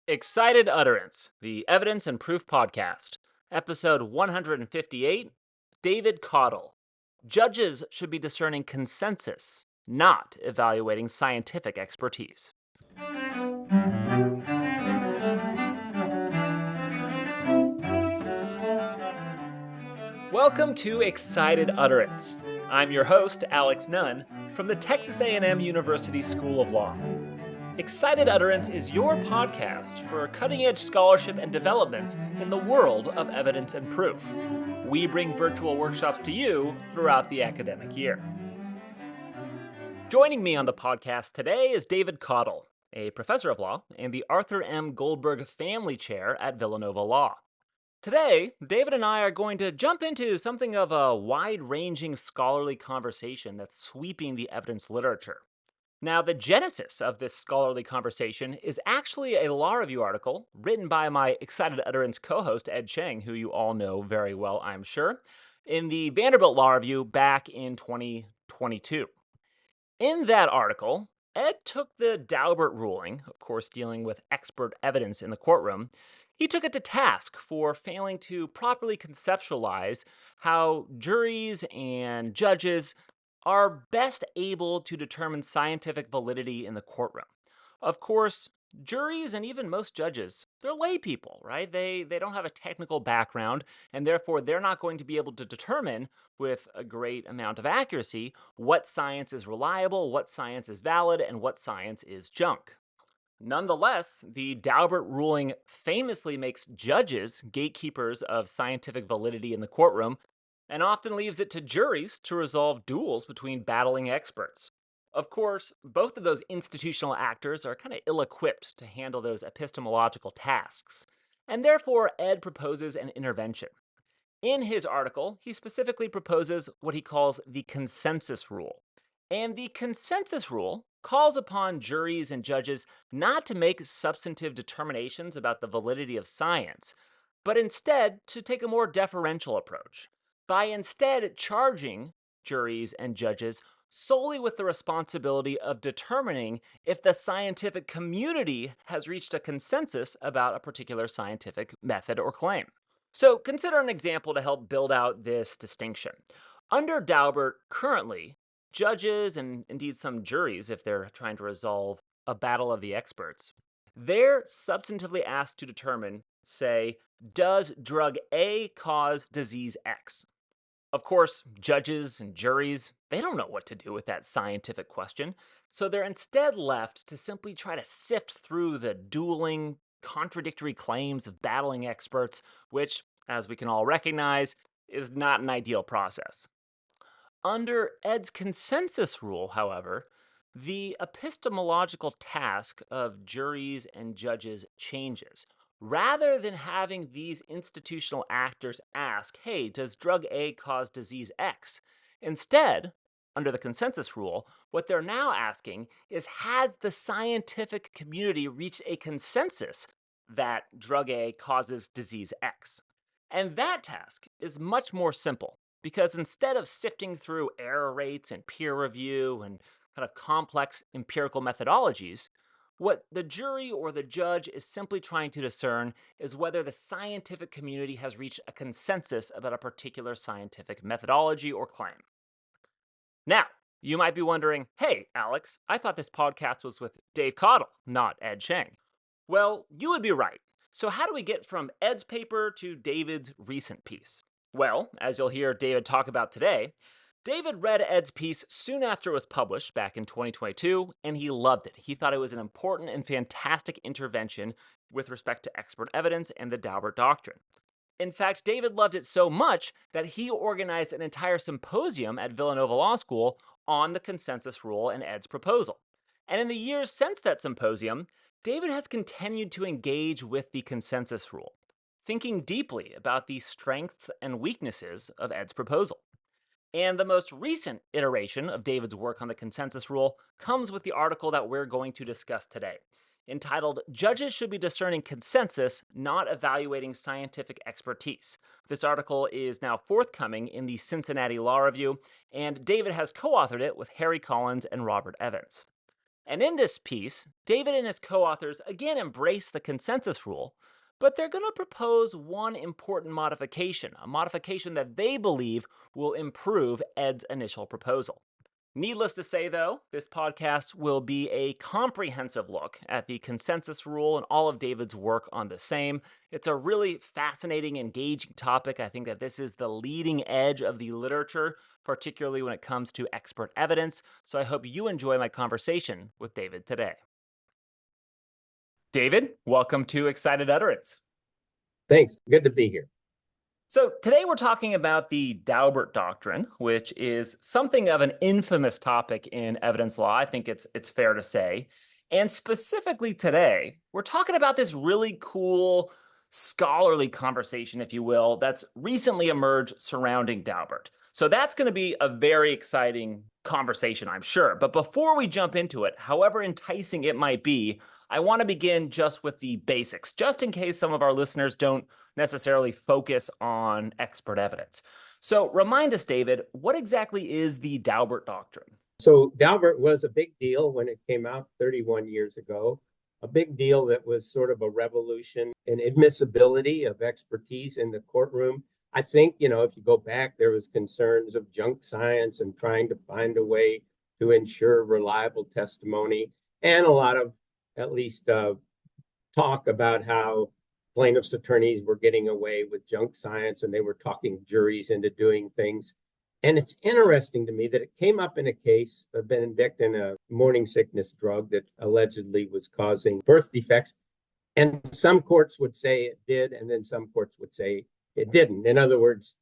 Excited Utterance, the Evidence and Proof Podcast, Episode 158, David Caudill. Judges should be discerning consensus, not evaluating scientific expertise. Welcome to Excited Utterance. I'm your host, Alex Nunn, from the Texas A&M University School of Law. Excited Utterance is your podcast for cutting-edge scholarship and developments in the world of evidence and proof. We bring virtual workshops to you throughout the academic year. Joining me on the podcast today is David Caudill, a professor of law and the Arthur M. Goldberg Family Chair at Villanova Law. Today, David and I are going to jump into something of a wide-ranging scholarly conversation that's sweeping the evidence literature. Now, the genesis of this scholarly conversation is actually a law review article written by my Excited Utterance co-host, Ed Cheng, who you all know very well, I'm sure, in the Vanderbilt Law Review back in 2022. In that article, Ed took the Daubert ruling, of course dealing with expert evidence in the courtroom. He took it to task for failing to properly conceptualize how juries and judges are best able to determine scientific validity in the courtroom. Of course, juries and even most judges, they're lay people, right? They don't have a technical background, and therefore they're not going to be able to determine with a great amount of accuracy what science is reliable, what science is valid, and what science is junk. Nonetheless, the Daubert ruling famously makes judges gatekeepers of scientific validity in the courtroom and often leaves it to juries to resolve duels between battling experts. Of course, both of those institutional actors are kind of ill-equipped to handle those epistemological tasks, and therefore Ed proposes an intervention. In his article, he specifically proposes what he calls the consensus rule. And the consensus rule calls upon juries and judges not to make substantive determinations about the validity of science, but instead to take a more deferential approach, by instead charging juries and judges solely with the responsibility of determining if the scientific community has reached a consensus about a particular scientific method or claim. So consider an example to help build out this distinction. Under Daubert, currently, judges and indeed some juries, if they're trying to resolve a battle of the experts, they're substantively asked to determine, say, does drug A cause disease X? Of course, judges and juries, they don't know what to do with that scientific question, so they're instead left to simply try to sift through the dueling, contradictory claims of battling experts, which, as we can all recognize, is not an ideal process. Under Ed's consensus rule, however, the epistemological task of juries and judges changes. Rather than having these institutional actors ask, hey, does drug A cause disease X? Instead, under the consensus rule, what they're now asking is, has the scientific community reached a consensus that drug A causes disease X? And that task is much more simple because instead of sifting through error rates and peer review and kind of complex empirical methodologies, what the jury or the judge is simply trying to discern is whether the scientific community has reached a consensus about a particular scientific methodology or claim. Now, you might be wondering, hey, Alex, I thought this podcast was with Dave Caudill, not Ed Cheng. Well, you would be right. So how do we get from Ed's paper to David's recent piece? Well, as you'll hear David talk about today, David read Ed's piece soon after it was published back in 2022, and he loved it. He thought it was an important and fantastic intervention with respect to expert evidence and the Daubert doctrine. In fact, David loved it so much that he organized an entire symposium at Villanova Law School on the consensus rule and Ed's proposal. And in the years since that symposium, David has continued to engage with the consensus rule, thinking deeply about the strengths and weaknesses of Ed's proposal. And the most recent iteration of David's work on the consensus rule comes with the article that we're going to discuss today, entitled Judges Should Be Discerning Consensus, Not Evaluating Scientific Expertise. This article is now forthcoming in the Cincinnati Law Review, and David has co-authored it with Harry Collins and Robert Evans. And in this piece, David and his co authors again embrace the consensus rule, but they're going to propose one important modification, a modification that they believe will improve Ed's initial proposal. Needless to say, though, this podcast will be a comprehensive look at the consensus rule and all of David's work on the same. It's a really fascinating, engaging topic. I think that this is the leading edge of the literature, particularly when it comes to expert evidence. So I hope you enjoy my conversation with David today. David, welcome to Excited Utterance. Thanks. Good to be here. So today we're talking about the Daubert doctrine, which is something of an infamous topic in evidence law. I think it's fair to say. And specifically today, we're talking about this really cool scholarly conversation, if you will, that's recently emerged surrounding Daubert. So that's going to be a very exciting conversation, I'm sure. But before we jump into it, however enticing it might be, I want to begin just with the basics, just in case some of our listeners don't necessarily focus on expert evidence. So remind us, David, what exactly is the Daubert doctrine? So Daubert was a big deal when it came out 31 years ago, a big deal that was sort of a revolution in admissibility of expertise in the courtroom. I think, if you go back, there was concerns of junk science and trying to find a way to ensure reliable testimony, and a lot of, at least, talk about how plaintiffs' attorneys were getting away with junk science and they were talking juries into doing things. And it's interesting to me that it came up in a case of Benedictine, a morning sickness drug that allegedly was causing birth defects. And some courts would say it did, and then some courts would say it didn't. In other words,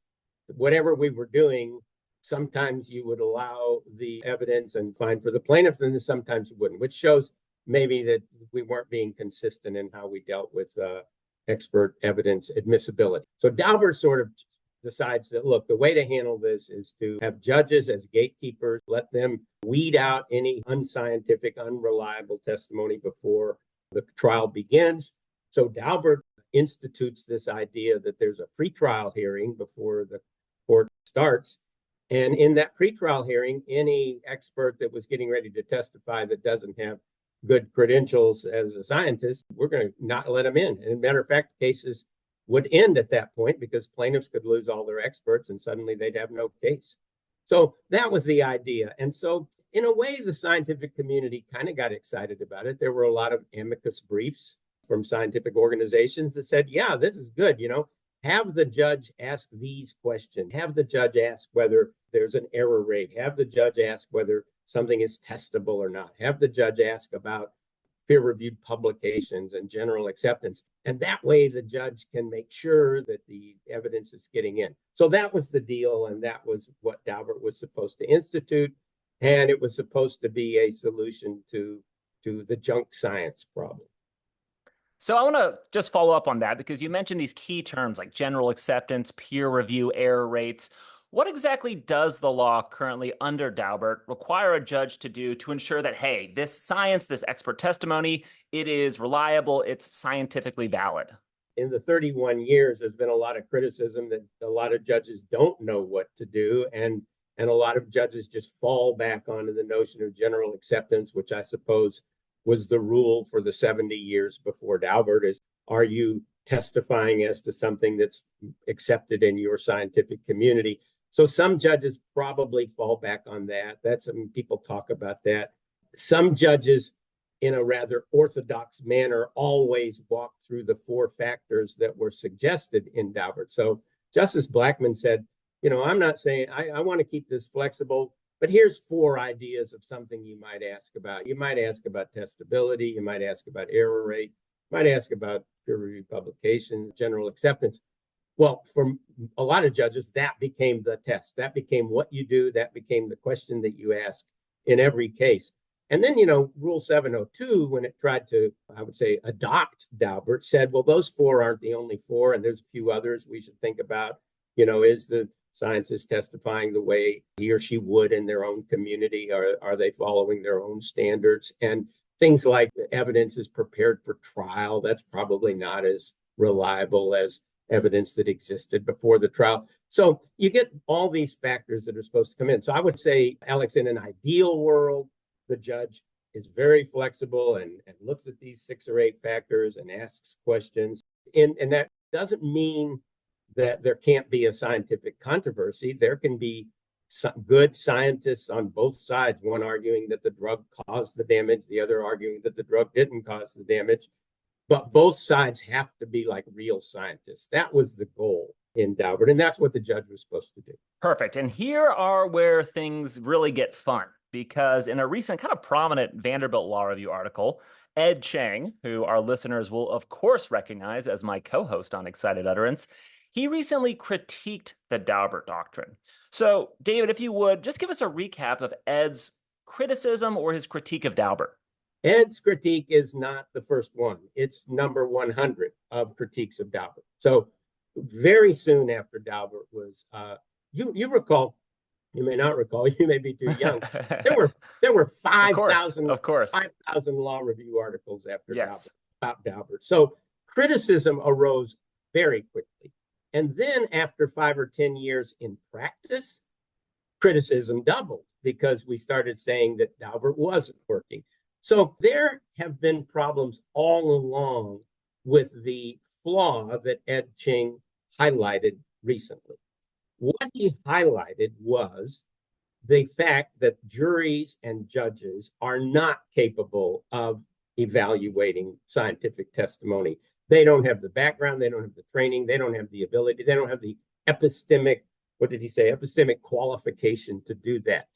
whatever we were doing, sometimes you would allow the evidence and find for the plaintiff, and sometimes you wouldn't, which shows maybe that we weren't being consistent in how we dealt with expert evidence admissibility. So Daubert sort of decides that, look, the way to handle this is to have judges as gatekeepers, let them weed out any unscientific, unreliable testimony before the trial begins. So Daubert institutes this idea that there's a pretrial hearing before the court starts. And in that pretrial hearing, any expert that was getting ready to testify that doesn't have good credentials as a scientist, we're going to not let them in. And as a matter of fact, cases would end at that point because plaintiffs could lose all their experts and suddenly they'd have no case. So that was the idea. And so in a way, the scientific community kind of got excited about it. There were a lot of amicus briefs from scientific organizations that said, yeah, this is good. Have the judge ask these questions. Have the judge ask whether there's an error rate. Have the judge ask whether something is testable or not. Have the judge ask about peer-reviewed publications and general acceptance. And that way the judge can make sure that the evidence is getting in. So that was the deal, and that was what Daubert was supposed to institute. And it was supposed to be a solution to the junk science problem. So I want to just follow up on that because you mentioned these key terms like general acceptance, peer review, error rates. What exactly does the law currently under Daubert require a judge to do to ensure that, hey, this science, this expert testimony, it is reliable, it's scientifically valid? In the 31 years, there's been a lot of criticism that a lot of judges don't know what to do. And a lot of judges just fall back onto the notion of general acceptance, which I suppose was the rule for the 70 years before Daubert. Is, are you testifying as to something that's accepted in your scientific community? So some judges probably fall back on that. People talk about that. Some judges, in a rather orthodox manner, always walk through the four factors that were suggested in Daubert. So Justice Blackmun said, I'm not saying I want to keep this flexible, but here's four ideas of something you might ask about. You might ask about testability. You might ask about error rate. You might ask about peer-reviewed publications, general acceptance. Well, for a lot of judges, that became the test. That became what you do. That became the question that you ask in every case. And then, Rule 702, when it tried to, I would say, adopt Daubert, said, well, those four aren't the only four, and there's a few others we should think about. Is the scientist testifying the way he or she would in their own community? Are they following their own standards? And things like evidence is prepared for trial. That's probably not as reliable as evidence that existed before the trial. So you get all these factors that are supposed to come in. So I would say, Alex, in an ideal world, the judge is very flexible and looks at these 6 or 8 factors and asks questions. And that doesn't mean that there can't be a scientific controversy. There can be good scientists on both sides, one arguing that the drug caused the damage, the other arguing that the drug didn't cause the damage. But both sides have to be like real scientists. That was the goal in Daubert, and that's what the judge was supposed to do. Perfect. And here are where things really get fun, because in a recent kind of prominent Vanderbilt Law Review article, Ed Cheng, who our listeners will of course recognize as my co-host on Excited Utterance, he recently critiqued the Daubert doctrine. So, David, if you would, just give us a recap of Ed's criticism or his critique of Daubert. Ed's critique is not the first one. It's number 100 of critiques of Daubert. So very soon after Daubert was, you recall, you may not recall, you may be too young. There were 5,000 law review articles after Daubert about Daubert. So criticism arose very quickly. And then after 5 or 10 years in practice, criticism doubled because we started saying that Daubert wasn't working. So there have been problems all along with the flaw that Ed Cheng highlighted recently. What he highlighted was the fact that juries and judges are not capable of evaluating scientific testimony. They don't have the background, they don't have the training, they don't have the ability, they don't have the epistemic, what did he say, epistemic qualification to do that.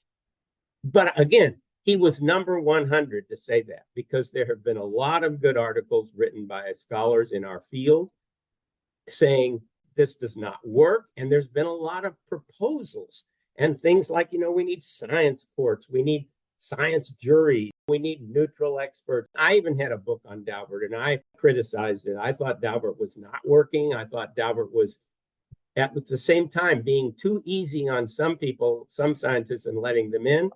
But again, he was number 100 to say that, because there have been a lot of good articles written by scholars in our field saying this does not work. And there's been a lot of proposals and things like, we need science courts, we need science juries, we need neutral experts. I even had a book on Daubert and I criticized it. I thought Daubert was not working. I thought Daubert was at the same time being too easy on some people, some scientists, and letting them in.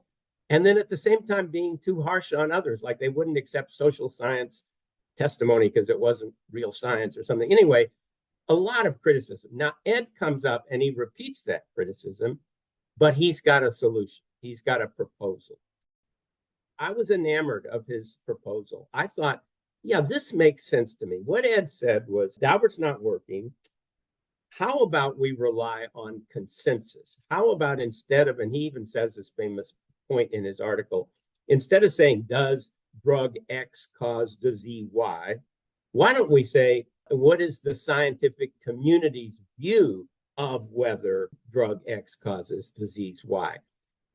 And then at the same time being too harsh on others, like they wouldn't accept social science testimony because it wasn't real science or something. Anyway, a lot of criticism. Now, Ed comes up and he repeats that criticism, but he's got a solution. He's got a proposal. I was enamored of his proposal. I thought, yeah, this makes sense to me. What Ed said was, Daubert's not working. How about we rely on consensus? How about instead of, and he even says this famous point in his article, instead of saying, does drug X cause disease Y, why don't we say, what is the scientific community's view of whether drug X causes disease Y?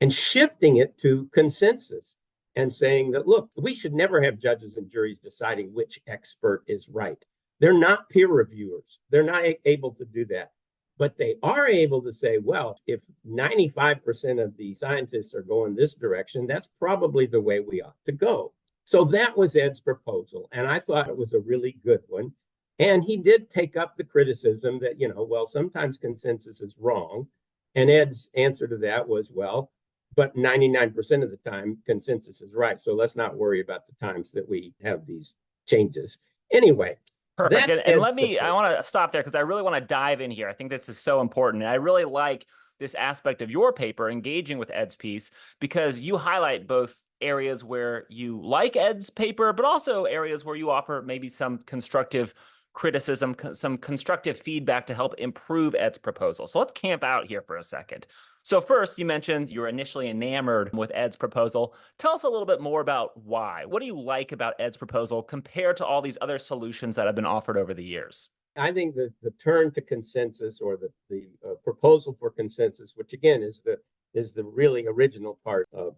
And shifting it to consensus and saying that, look, we should never have judges and juries deciding which expert is right. They're not peer reviewers. They're not able to do that. But they are able to say, well, if 95% of the scientists are going this direction, that's probably the way we ought to go. So that was Ed's proposal. And I thought it was a really good one. And he did take up the criticism that, well, sometimes consensus is wrong. And Ed's answer to that was, well, but 99% of the time, consensus is right. So let's not worry about the times that we have these changes. Anyway. Perfect. And I want to stop there because I really want to dive in here. I think this is so important. And I really like this aspect of your paper, engaging with Ed's piece, because you highlight both areas where you like Ed's paper, but also areas where you offer maybe some constructive criticism, some constructive feedback to help improve Ed's proposal. So let's camp out here for a second. So first, you mentioned you were initially enamored with Ed's proposal. Tell us a little bit more about why. What do you like about Ed's proposal compared to all these other solutions that have been offered over the years? I think the turn to consensus, or the proposal for consensus, which again is the really original part of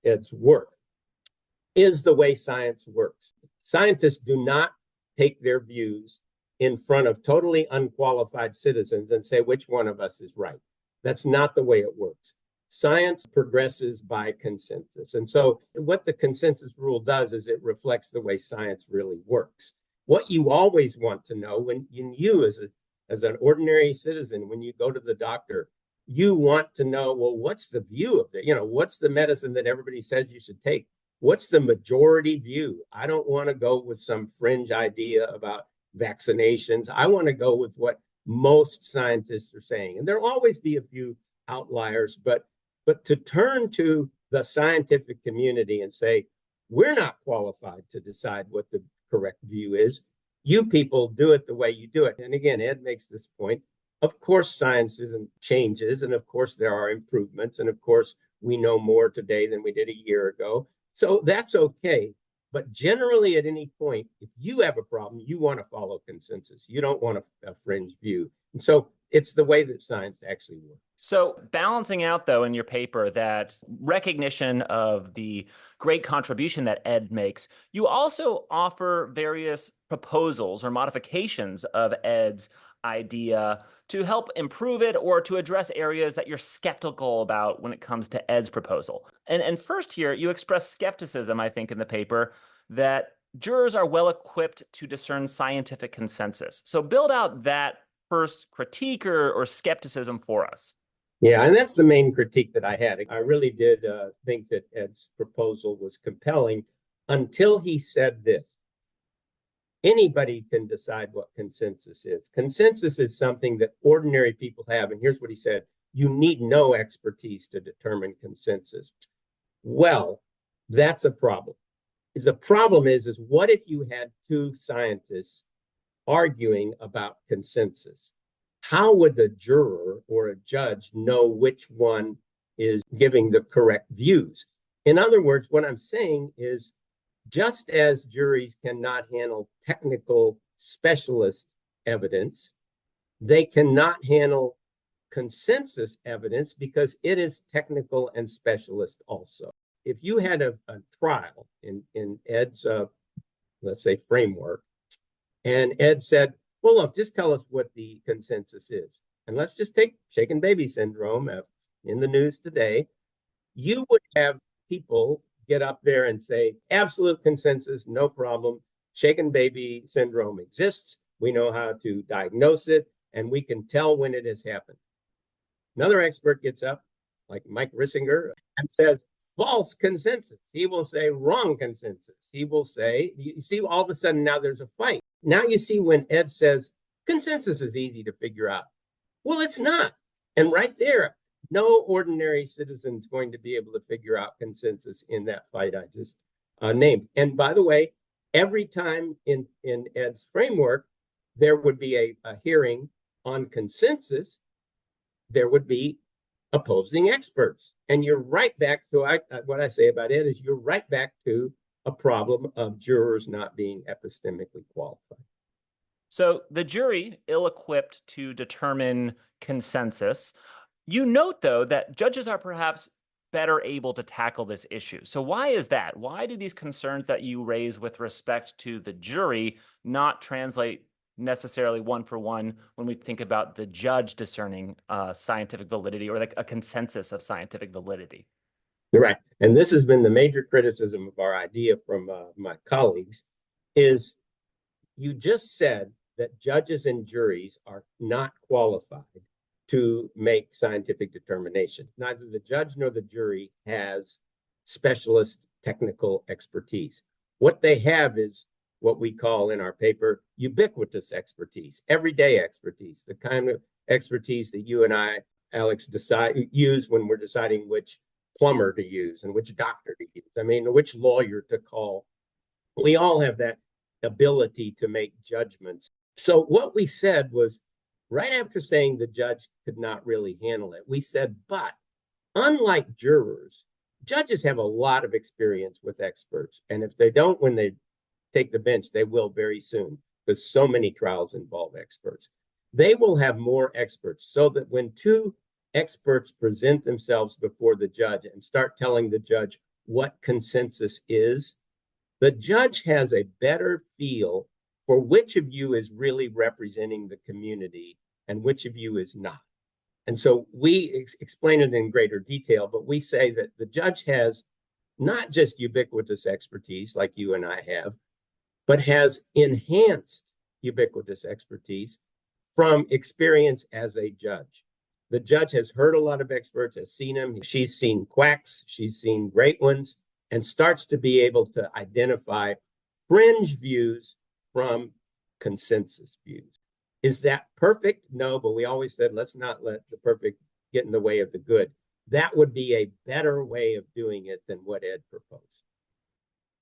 Ed's work, is the way science works. Scientists do not take their views in front of totally unqualified citizens and say which one of us is right. That's not the way it works. Science progresses by consensus. And so what the consensus rule does is it reflects the way science really works. What you always want to know when you as an ordinary citizen, when you go to the doctor, you want to know, well, what's the view of it? What's the medicine that everybody says you should take? What's the majority view? I don't want to go with some fringe idea about vaccinations. I want to go with what most scientists are saying. And there'll always be a few outliers, but to turn to the scientific community and say, We're not qualified to decide what the correct view is. You people do it the way you do it. And again, Ed makes this point. Of course, science isn't changes, and of course, there are improvements, and of course, we know more today than we did a year ago. So that's okay. But generally, at any point, if you have a problem, you want to follow consensus. You don't want a fringe view. And so it's the way that science actually works. So, balancing out, though, in your paper, that recognition of the great contribution that Ed makes, you also offer various proposals or modifications of Ed's idea to help improve it or to address areas that you're skeptical about when it comes to Ed's proposal. And first here, you express skepticism, I think, in the paper that jurors are well equipped to discern scientific consensus. So, build out that first critique or skepticism for us. Yeah, and that's the main critique that I had. I really did think that Ed's proposal was compelling until he said this. Anybody can decide what consensus is. Consensus is something that ordinary people have. And here's what he said: you need no expertise to determine consensus. Well, that's a problem. The problem is what if you had two scientists arguing about consensus? How would the juror or a judge know which one is giving the correct views? In other words, what I'm saying is, just as juries cannot handle technical specialist evidence, they cannot handle consensus evidence because it is technical and specialist also. If you had a trial in Ed's, let's say, framework, and Ed said, well, look, just tell us what the consensus is. And let's just take shaken baby syndrome in the news today. You would have people get up there and say, absolute consensus, no problem. Shaken baby syndrome exists. We know how to diagnose it, and we can tell when it has happened. Another expert gets up, like Mike Rissinger, and says, false consensus. He will say wrong consensus. He will say, you see, all of a sudden now there's a fight. Now you see when Ed says consensus is easy to figure out. Well, it's not. And right there, no ordinary citizen is going to be able to figure out consensus in that fight I just named. And by the way, every time in Ed's framework, there would be a hearing on consensus, there would be opposing experts. And you're right back to what I say about Ed is you're right back to a problem of jurors not being epistemically qualified. So the jury, ill-equipped to determine consensus. You note, though, that judges are perhaps better able to tackle this issue. So why is that? Why do these concerns that you raise with respect to the jury not translate necessarily one for one when we think about the judge discerning scientific validity or like a consensus of scientific validity? You're right. And this has been the major criticism of our idea from my colleagues is you just said that judges and juries are not qualified to make scientific determination. Neither the judge nor the jury has specialist technical expertise. What they have is what we call in our paper ubiquitous expertise, everyday expertise, the kind of expertise that you and I, Alex, use when we're deciding which plumber to use and which doctor to use. I mean, which lawyer to call. We all have that ability to make judgments. So what we said was, right after saying the judge could not really handle it, we said, but unlike jurors, judges have a lot of experience with experts. And if they don't, when they take the bench, they will very soon, because so many trials involve experts. They will have more experts so that when two experts present themselves before the judge and start telling the judge what consensus is, the judge has a better feel for which of you is really representing the community and which of you is not. And so we explain it in greater detail, but we say that the judge has not just ubiquitous expertise like you and I have, but has enhanced ubiquitous expertise from experience as a judge. The judge has heard a lot of experts, has seen them. She's seen quacks, she's seen great ones, and starts to be able to identify fringe views from consensus views. Is that perfect? No, but we always said, let's not let the perfect get in the way of the good. That would be a better way of doing it than what Ed proposed.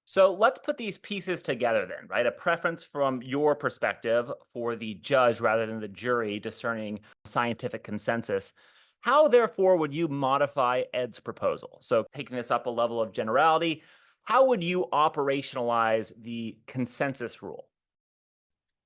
So let's put these pieces together then, right? A preference from your perspective for the judge rather than the jury discerning scientific consensus. How, therefore, would you modify Ed's proposal? So, taking this up a level of generality, how would you operationalize the consensus rule?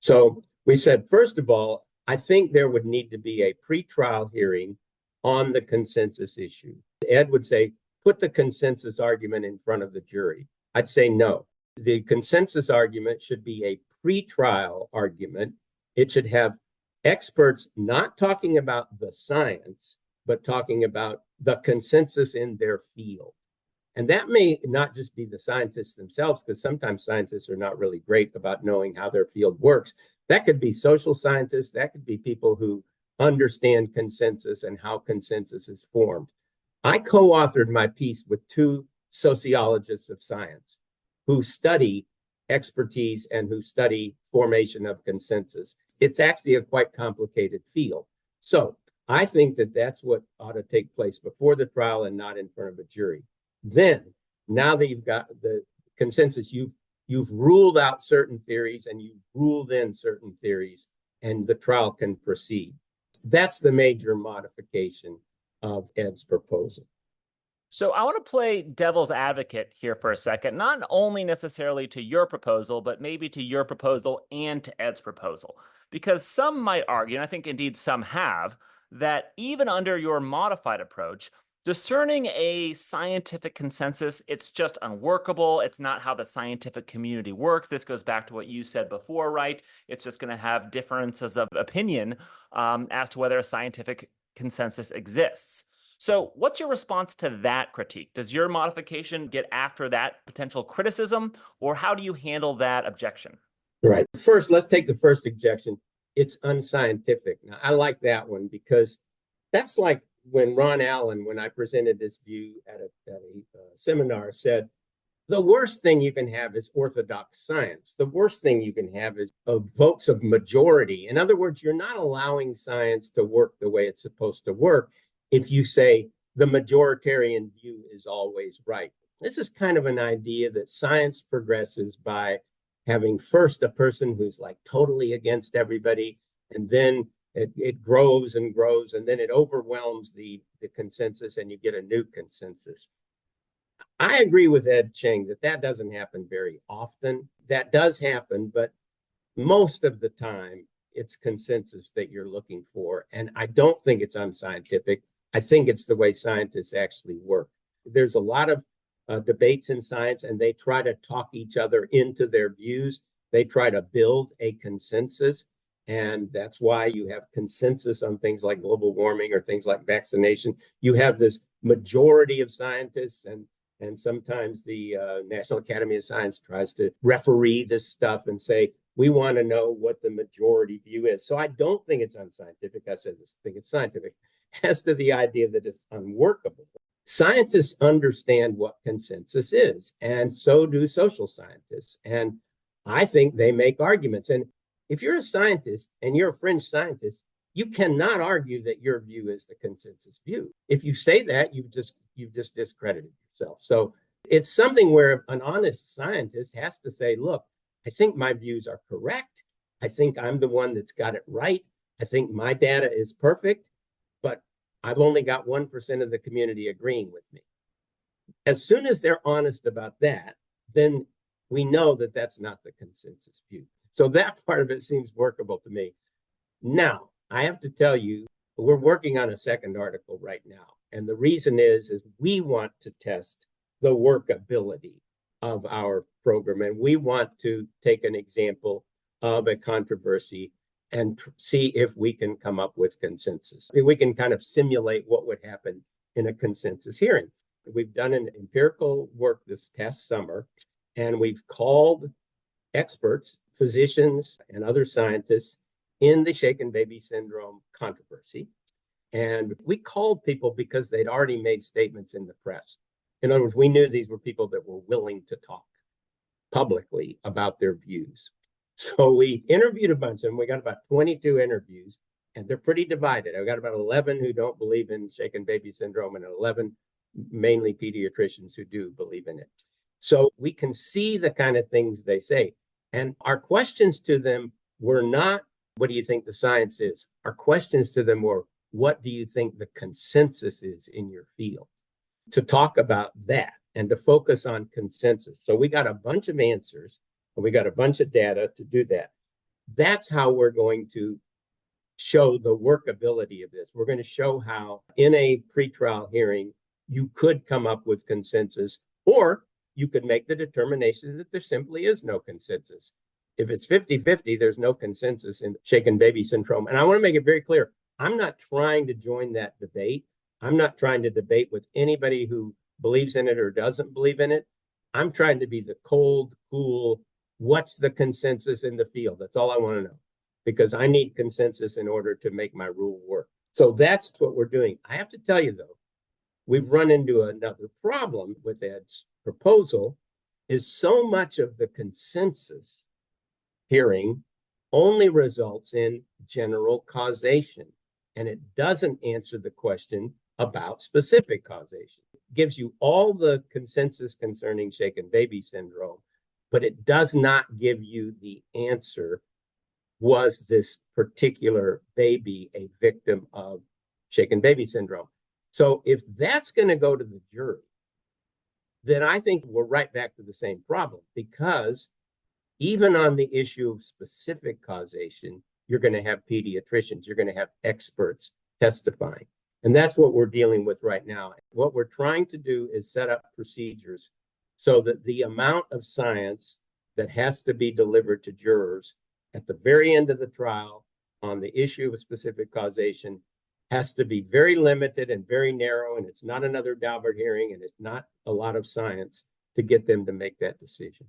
So we said, first of all, I think there would need to be a pretrial hearing on the consensus issue. Ed would say, put the consensus argument in front of the jury. I'd say no. The consensus argument should be a pretrial argument. It should have experts not talking about the science, but talking about the consensus in their field. And that may not just be the scientists themselves, because sometimes scientists are not really great about knowing how their field works. That could be social scientists. That could be people who understand consensus and how consensus is formed. I co-authored my piece with two sociologists of science who study expertise and who study formation of consensus. It's actually a quite complicated field. So I think that that's what ought to take place before the trial and not in front of a jury. Then, now that you've got the consensus, you've ruled out certain theories and you've ruled in certain theories, and the trial can proceed. That's the major modification of Ed's proposal. So I want to play devil's advocate here for a second, not only necessarily to your proposal, but maybe to your proposal and to Ed's proposal. Because some might argue, and I think indeed some have, that even under your modified approach, discerning a scientific consensus, it's just unworkable. It's not how the scientific community works. This goes back to what you said before, right? It's just going to have differences of opinion as to whether a scientific consensus exists. So, what's your response to that critique? Does your modification get after that potential criticism, or how do you handle that objection? Right. First, let's take the first objection. It's unscientific. Now, I like that one because that's like when Ron Allen, when I presented this view at a seminar, said, the worst thing you can have is orthodox science. The worst thing you can have is votes of majority. In other words, you're not allowing science to work the way it's supposed to work if you say the majoritarian view is always right. This is kind of an idea that science progresses by having first a person who's like totally against everybody, and then it grows and grows, and then it overwhelms the consensus, and you get a new consensus. I agree with Ed Cheng that that doesn't happen very often. That does happen, but most of the time, it's consensus that you're looking for. And I don't think it's unscientific. I think it's the way scientists actually work. There's a lot of debates in science, and they try to talk each other into their views. They try to build a consensus. And that's why you have consensus on things like global warming or things like vaccination. You have this majority of scientists, and sometimes the National Academy of Science tries to referee this stuff and say, we want to know what the majority view is. So I don't think it's unscientific. I said this, I think it's scientific. As to the idea that it's unworkable, scientists understand what consensus is, and so do social scientists. And I think they make arguments. And if you're a scientist and you're a fringe scientist, you cannot argue that your view is the consensus view. If you say that, you've just discredited yourself. So it's something where an honest scientist has to say, look, I think my views are correct. I think I'm the one that's got it right. I think my data is perfect, but I've only got 1% of the community agreeing with me. As soon as they're honest about that, then we know that that's not the consensus view. So that part of it seems workable to me. Now, I have to tell you, we're working on a second article right now. And the reason is we want to test the workability of our program. And we want to take an example of a controversy and see if we can come up with consensus. We can kind of simulate what would happen in a consensus hearing. We've done an empirical work this past summer, and we've called experts, physicians, and other scientists in the shaken baby syndrome controversy. And we called people because they'd already made statements in the press. In other words, we knew these were people that were willing to talk publicly about their views. So we interviewed a bunch of them. We got about 22 interviews, and they're pretty divided. I've got about 11 who don't believe in shaken baby syndrome and 11 mainly pediatricians who do believe in it. So we can see the kind of things they say. And our questions to them were not, what do you think the science is? Our questions to them were, what do you think the consensus is in your field? To talk about that and to focus on consensus. So we got a bunch of answers and we got a bunch of data to do that. That's how we're going to show the workability of this. We're going to show how in a pretrial hearing, you could come up with consensus, or you could make the determination that there simply is no consensus. If it's 50-50, there's no consensus in shaken baby syndrome. And I want to make it very clear, I'm not trying to join that debate. I'm not trying to debate with anybody who believes in it or doesn't believe in it. I'm trying to be the cold, cool, what's the consensus in the field? That's all I want to know, because I need consensus in order to make my rule work. So that's what we're doing. I have to tell you, though, we've run into another problem with Ed's proposal, is so much of the consensus hearing only results in general causation, and it doesn't answer the question about specific causation. It gives you all the consensus concerning shaken baby syndrome, but it does not give you the answer, was this particular baby a victim of shaken baby syndrome? So if that's going to go to the jury, then I think we're right back to the same problem, because even on the issue of specific causation, you're going to have pediatricians, you're going to have experts testifying. And that's what we're dealing with right now. What we're trying to do is set up procedures so that the amount of science that has to be delivered to jurors at the very end of the trial on the issue of specific causation has to be very limited and very narrow, and it's not another Daubert hearing, and it's not a lot of science to get them to make that decision.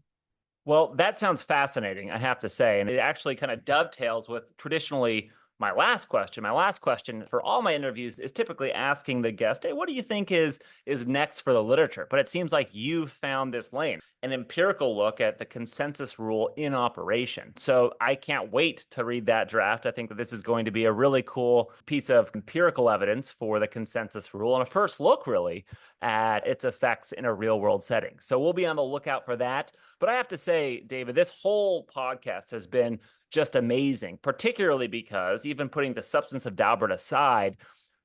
Well, that sounds fascinating, I have to say. And it actually kind of dovetails with traditionally my last question. My last question for all my interviews is typically asking the guest, hey, what do you think is next for the literature? But it seems like you found this lane, an empirical look at the consensus rule in operation. So I can't wait to read that draft. I think that this is going to be a really cool piece of empirical evidence for the consensus rule and a first look, really, at its effects in a real world setting. So we'll be on the lookout for that. But I have to say, David, this whole podcast has been just amazing, particularly because, even putting the substance of Daubert aside,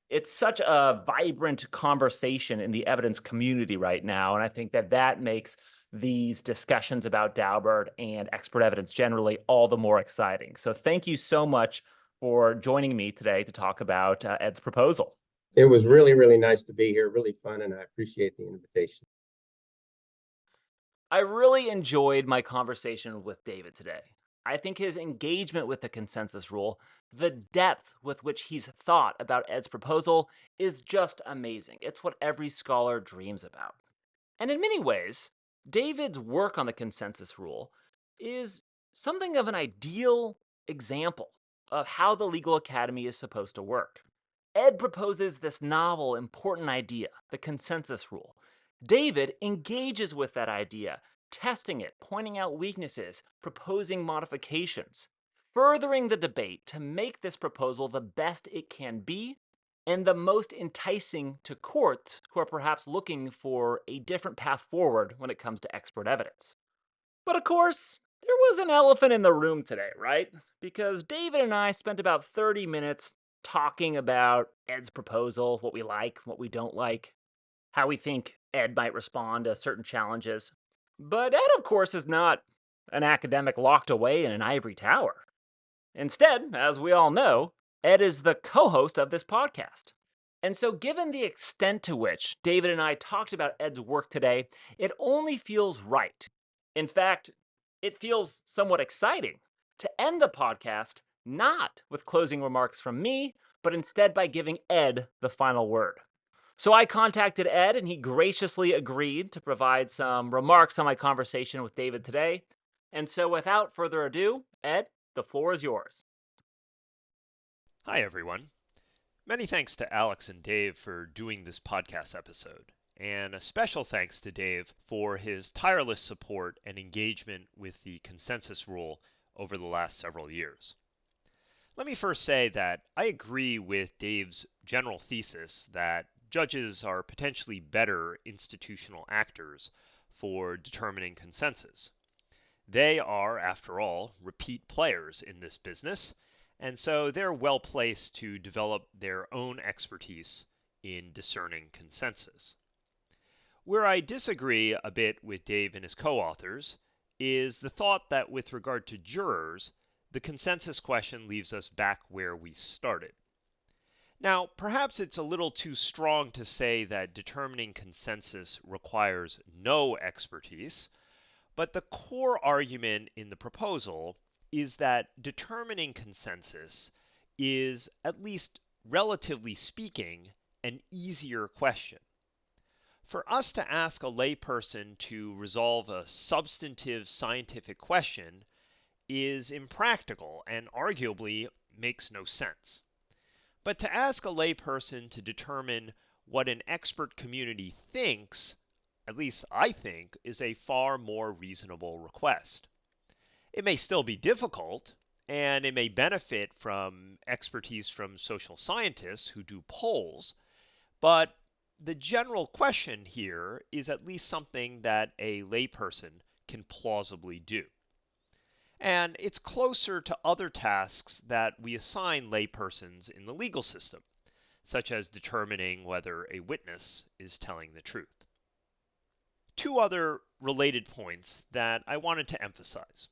it's such a vibrant conversation in the evidence community right now. And I think that that makes these discussions about Daubert and expert evidence generally all the more exciting. So thank you so much for joining me today to talk about Ed's proposal. It was really, really nice to be here, really fun, and I appreciate the invitation. I really enjoyed my conversation with David today. I think his engagement with the consensus rule, the depth with which he's thought about Ed's proposal, is just amazing. It's what every scholar dreams about. And in many ways, David's work on the consensus rule is something of an ideal example of how the legal academy is supposed to work. Ed proposes this novel, important idea, the consensus rule. David engages with that idea, testing it, pointing out weaknesses, proposing modifications, furthering the debate to make this proposal the best it can be and the most enticing to courts who are perhaps looking for a different path forward when it comes to expert evidence. But of course, there was an elephant in the room today, right? Because David and I spent about 30 minutes talking about Ed's proposal, what we like, what we don't like, how we think Ed might respond to certain challenges. But Ed, of course, is not an academic locked away in an ivory tower. Instead, as we all know, Ed is the co-host of this podcast. And so, given the extent to which David and I talked about Ed's work today, it only feels right. In fact, it feels somewhat exciting to end the podcast not with closing remarks from me, but instead by giving Ed the final word. So I contacted Ed, and he graciously agreed to provide some remarks on my conversation with David today. And so, without further ado, Ed, the floor is yours. Hi, everyone. Many thanks to Alex and Dave for doing this podcast episode, and a special thanks to Dave for his tireless support and engagement with the consensus rule over the last several years. Let me first say that I agree with Dave's general thesis that judges are potentially better institutional actors for determining consensus. They are, after all, repeat players in this business, and so they're well placed to develop their own expertise in discerning consensus. Where I disagree a bit with Dave and his co-authors is the thought that with regard to jurors, the consensus question leaves us back where we started. Now, perhaps it's a little too strong to say that determining consensus requires no expertise, but the core argument in the proposal is that determining consensus is, at least relatively speaking, an easier question. For us to ask a layperson to resolve a substantive scientific question is impractical and arguably makes no sense. But to ask a layperson to determine what an expert community thinks, at least I think, is a far more reasonable request. It may still be difficult, and it may benefit from expertise from social scientists who do polls, but the general question here is at least something that a layperson can plausibly do. And it's closer to other tasks that we assign laypersons in the legal system, such as determining whether a witness is telling the truth. Two other related points that I wanted to emphasize.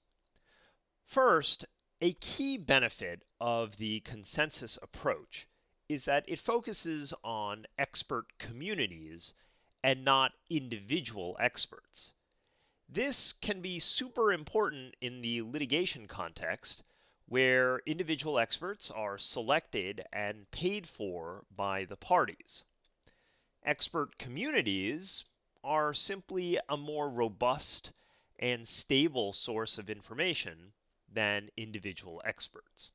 First, a key benefit of the consensus approach is that it focuses on expert communities and not individual experts. This can be super important in the litigation context, where individual experts are selected and paid for by the parties. Expert communities are simply a more robust and stable source of information than individual experts.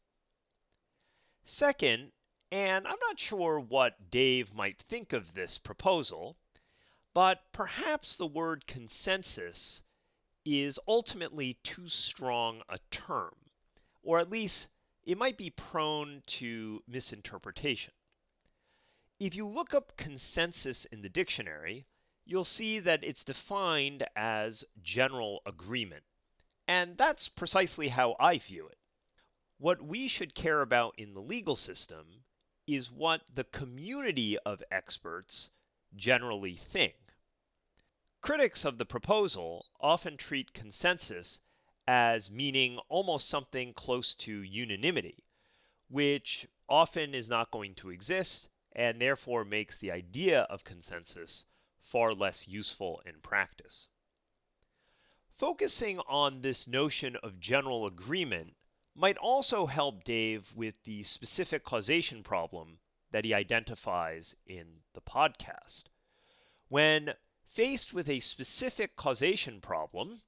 Second, and I'm not sure what Dave might think of this proposal, but perhaps the word consensus is ultimately too strong a term, or at least it might be prone to misinterpretation. If you look up consensus in the dictionary, you'll see that it's defined as general agreement, and that's precisely how I view it. What we should care about in the legal system is what the community of experts generally think. Critics of the proposal often treat consensus as meaning almost something close to unanimity, which often is not going to exist and therefore makes the idea of consensus far less useful in practice. Focusing on this notion of general agreement might also help Dave with the specific causation problem that he identifies in the podcast. When faced with a specific causation problem,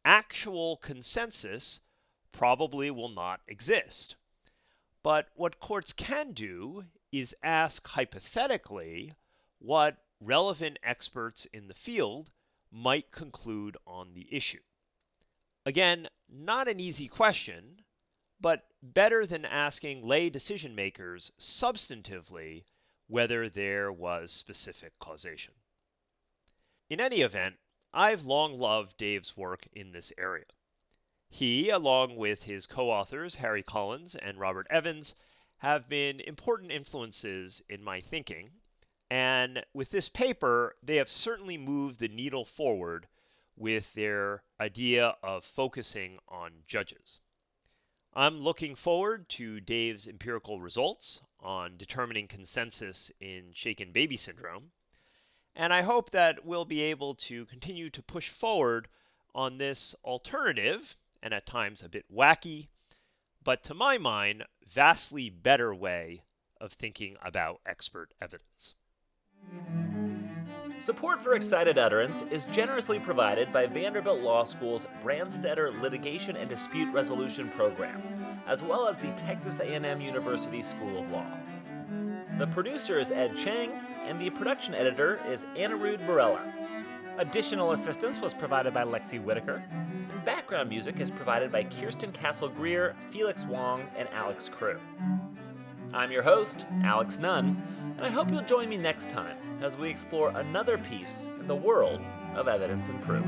actual consensus probably will not exist. But what courts can do is ask hypothetically what relevant experts in the field might conclude on the issue. Again, not an easy question, but better than asking lay decision makers substantively whether there was specific causation. In any event, I've long loved Dave's work in this area. He, along with his co-authors Harry Collins and Robert Evans, have been important influences in my thinking, and with this paper, they have certainly moved the needle forward with their idea of focusing on judges. I'm looking forward to Dave's empirical results on determining consensus in shaken baby syndrome, and I hope that we'll be able to continue to push forward on this alternative, and at times a bit wacky, but to my mind, vastly better way of thinking about expert evidence. Support for Excited Utterance is generously provided by Vanderbilt Law School's Branstetter Litigation and Dispute Resolution Program, as well as the Texas A&M University School of Law. The producer is Ed Cheng, and the production editor is Anirudh Barella. Additional assistance was provided by Lexi Whitaker. Background music is provided by Kirsten Castle-Greer, Felix Wong, and Alex Crew. I'm your host, Alex Nunn, and I hope you'll join me next time as we explore another piece in the world of evidence and proof.